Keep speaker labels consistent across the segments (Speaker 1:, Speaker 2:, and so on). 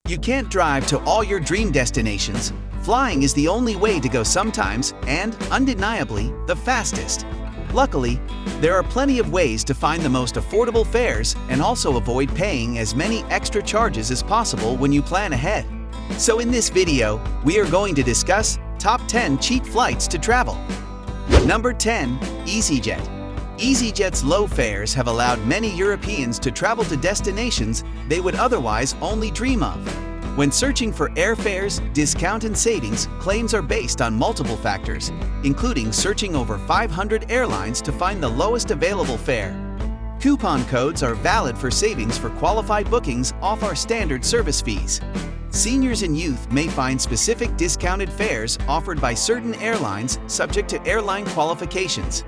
Speaker 1: You can't drive to all your dream destinations. Flying is the only way to go sometimes and, undeniably, the fastest. Luckily, there are plenty of ways to find the most affordable fares and also avoid paying as many extra charges as possible when you plan ahead. So in this video, we are going to discuss top 10 cheap flights to travel. Number 10. EasyJet. EasyJet's low fares have allowed many Europeans to travel to destinations they would otherwise only dream of. When searching for airfares, discount and savings, claims are based on multiple factors, including searching over 500 airlines to find the lowest available fare. Coupon codes are valid for savings for qualified bookings off our standard service fees. Seniors and youth may find specific discounted fares offered by certain airlines subject to airline qualifications.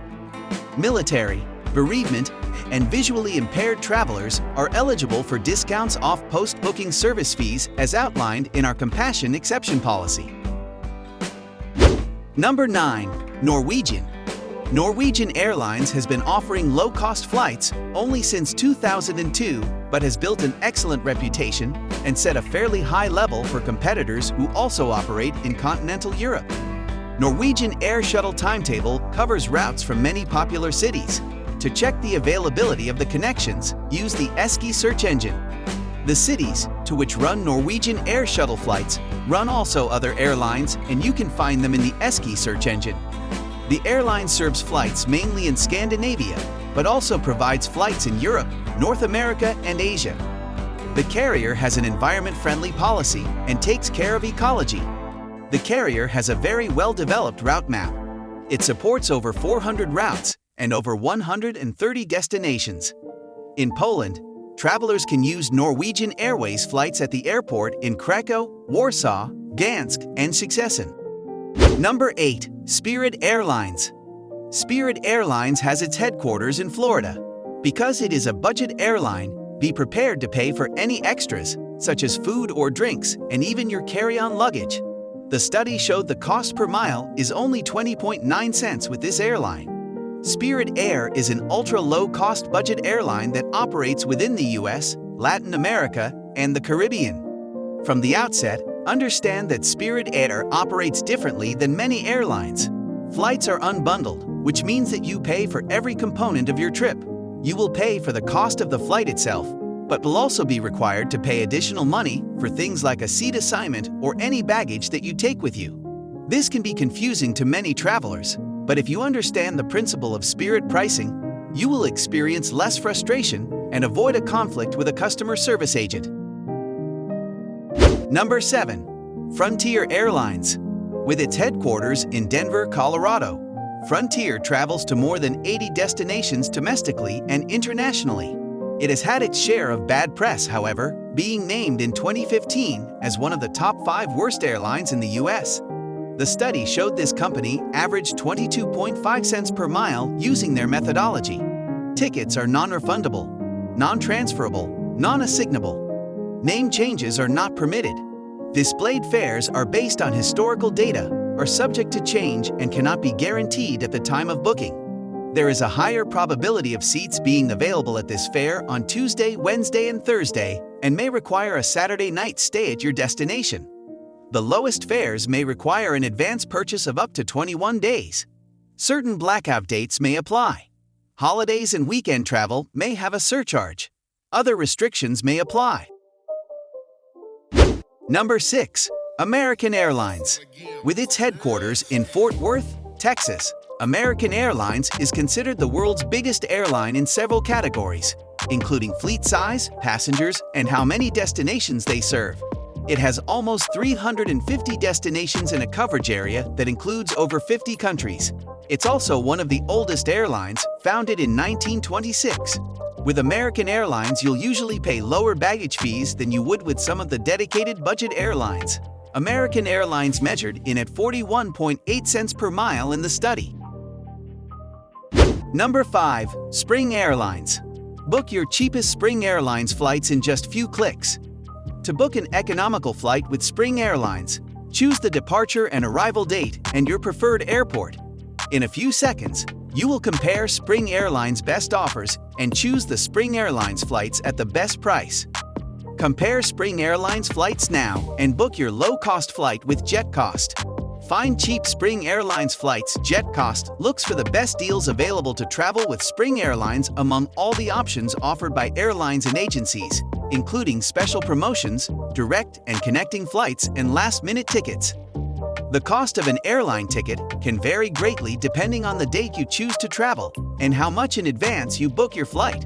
Speaker 1: Military, bereavement, and visually impaired travelers are eligible for discounts off post-booking service fees as outlined in our Compassion Exception Policy. Number 9. Norwegian. Norwegian Airlines has been offering low-cost flights only since 2002, but has built an excellent reputation and set a fairly high level for competitors who also operate in continental Europe. Norwegian Air Shuttle timetable covers routes from many popular cities. To check the availability of the connections, use the Eski search engine. The cities to which run Norwegian Air Shuttle flights run also other airlines, and you can find them in the Eski search engine. The airline serves flights mainly in Scandinavia, but also provides flights in Europe, North America, and Asia. The carrier has an environment-friendly policy and takes care of ecology. The carrier has a very well-developed route map. It supports over 400 routes and over 130 destinations. In Poland, travelers can use Norwegian Airways flights at the airport in Krakow, Warsaw, Gdansk, and Szczecin. Number 8. Spirit Airlines. Spirit Airlines has its headquarters in Florida. Because it is a budget airline, be prepared to pay for any extras, such as food or drinks, and even your carry-on luggage. The study showed the cost per mile is only 20.9 cents with this airline. Spirit Air is an ultra-low-cost budget airline that operates within the US, Latin America, and the Caribbean. From the outset, understand that Spirit Air operates differently than many airlines. Flights are unbundled, which means that you pay for every component of your trip. You will pay for the cost of the flight itself, but will also be required to pay additional money for things like a seat assignment or any baggage that you take with you. This can be confusing to many travelers, but if you understand the principle of Spirit pricing, you will experience less frustration and avoid a conflict with a customer service agent. Number 7. Frontier Airlines. With its headquarters in Denver, Colorado, Frontier travels to more than 80 destinations domestically and internationally. It has had its share of bad press, however, being named in 2015 as one of the top 5 worst airlines in the US. The study showed this company averaged 22.5 cents per mile using their methodology. Tickets are non-refundable, non-transferable, non-assignable. Name changes are not permitted. Displayed fares are based on historical data, are subject to change, and cannot be guaranteed at the time of booking. There is a higher probability of seats being available at this fare on Tuesday, Wednesday, and Thursday, and may require a Saturday night stay at your destination. The lowest fares may require an advance purchase of up to 21 days. Certain blackout dates may apply. Holidays and weekend travel may have a surcharge. Other restrictions may apply. Number 6. American Airlines. With its headquarters in Fort Worth, Texas, American Airlines is considered the world's biggest airline in several categories, including fleet size, passengers, and how many destinations they serve. It has almost 350 destinations in a coverage area that includes over 50 countries. It's also one of the oldest airlines, founded in 1926. With American Airlines, you'll usually pay lower baggage fees than you would with some of the dedicated budget airlines. American Airlines measured in at 41.8 cents per mile in the study. Number 5. Spring Airlines. Book your cheapest Spring Airlines flights in just few clicks. To book an economical flight with Spring Airlines, choose the departure and arrival date and your preferred airport. In a few seconds, you will compare Spring Airlines' best offers and choose the Spring Airlines flights at the best price. Compare Spring Airlines flights now and book your low-cost flight with JetCost. Find cheap Spring Airlines flights. JetCost looks for the best deals available to travel with Spring Airlines among all the options offered by airlines and agencies, including special promotions, direct and connecting flights, and last-minute tickets. The cost of an airline ticket can vary greatly depending on the date you choose to travel and how much in advance you book your flight.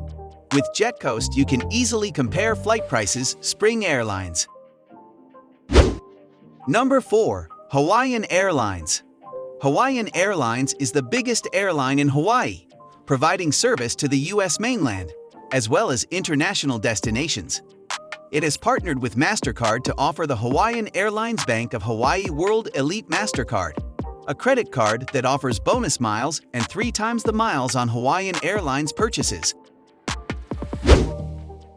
Speaker 1: With JetCost, you can easily compare flight prices. Spring Airlines. Number 4. Hawaiian Airlines. Hawaiian Airlines is the biggest airline in Hawaii, providing service to the U.S. mainland, as well as international destinations. It has partnered with MasterCard to offer the Hawaiian Airlines Bank of Hawaii World Elite MasterCard, a credit card that offers bonus miles and 3 times the miles on Hawaiian Airlines purchases.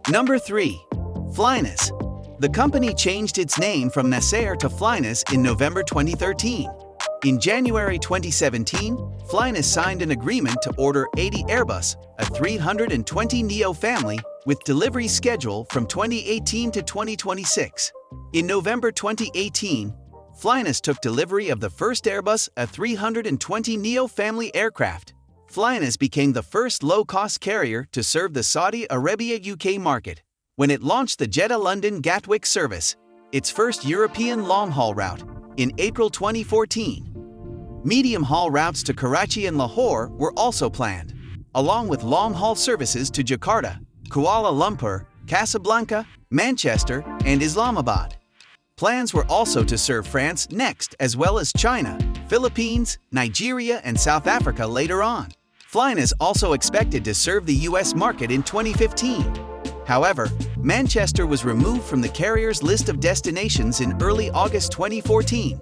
Speaker 1: Number 3. Flynas. The company changed its name from Nassair to Flynas in November 2013. In January 2017, Flynas signed an agreement to order 80 Airbus A320neo family with delivery schedule from 2018 to 2026. In November 2018, Flynas took delivery of the first Airbus A320neo family aircraft. Flynas became the first low-cost carrier to serve the Saudi Arabia-UK market when it launched the Jeddah-London Gatwick service, its first European long-haul route, in April 2014. Medium-haul routes to Karachi and Lahore were also planned, along with long-haul services to Jakarta, Kuala Lumpur, Casablanca, Manchester, and Islamabad. Plans were also to serve France next, as well as China, Philippines, Nigeria, and South Africa later on. Flynas also expected to serve the U.S. market in 2015. However, Manchester was removed from the carrier's list of destinations in early August 2014,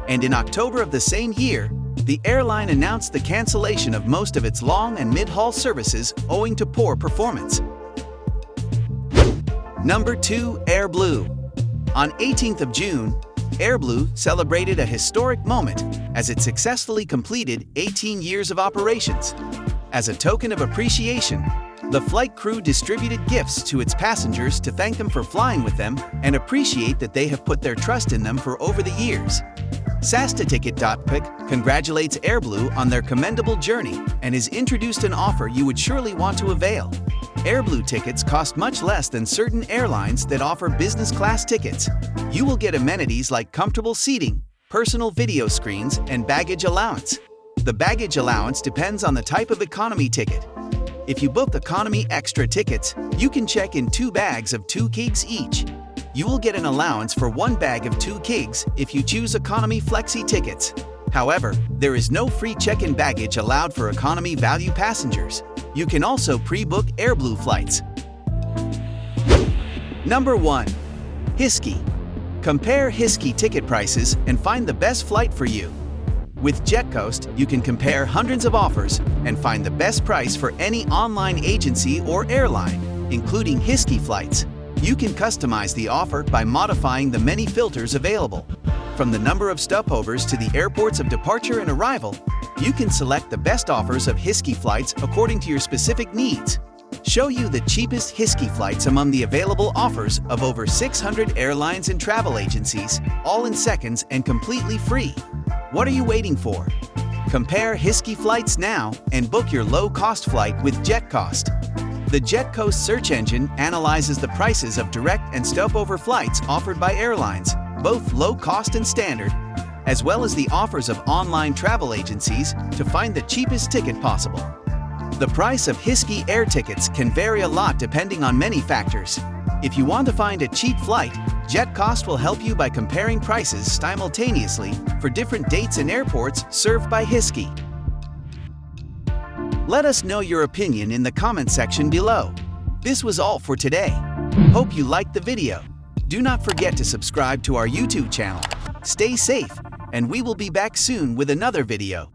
Speaker 1: and in October of the same year, the airline announced the cancellation of most of its long and mid-haul services owing to poor performance. Number 2. AirBlue. On 18th of June, AirBlue celebrated a historic moment as it successfully completed 18 years of operations. As a token of appreciation, the flight crew distributed gifts to its passengers to thank them for flying with them and appreciate that they have put their trust in them for over the years. SastaTicket.pic congratulates AirBlue on their commendable journey and has introduced an offer you would surely want to avail. AirBlue tickets cost much less than certain airlines that offer business class tickets. You will get amenities like comfortable seating, personal video screens, and baggage allowance. The baggage allowance depends on the type of economy ticket. If you book Economy Extra tickets, you can check in 2 bags of 2 kgs each. You will get an allowance for 1 bag of 2 kgs if you choose Economy Flexi tickets. However, there is no free check-in baggage allowed for economy value passengers. You can also pre-book AirBlue flights. Number 1. Hiski. Compare Hiski ticket prices and find the best flight for you. With JetCost, you can compare hundreds of offers and find the best price for any online agency or airline, including Hiski flights. You can customize the offer by modifying the many filters available. From the number of stopovers to the airports of departure and arrival, you can select the best offers of Hiski flights according to your specific needs. Show you the cheapest Hiski flights among the available offers of over 600 airlines and travel agencies, all in seconds and completely free. What are you waiting for? Compare Hiski flights now and book your low-cost flight with JetCost. The JetCost search engine analyzes the prices of direct and stopover flights offered by airlines, both low-cost and standard, as well as the offers of online travel agencies to find the cheapest ticket possible. The price of Hiski air tickets can vary a lot depending on many factors. If you want to find a cheap flight, JetCost will help you by comparing prices simultaneously for different dates and airports served by Hiski. Let us know your opinion in the comment section below. This was all for today. Hope you liked the video. Do not forget to subscribe to our YouTube channel. Stay safe, and we will be back soon with another video.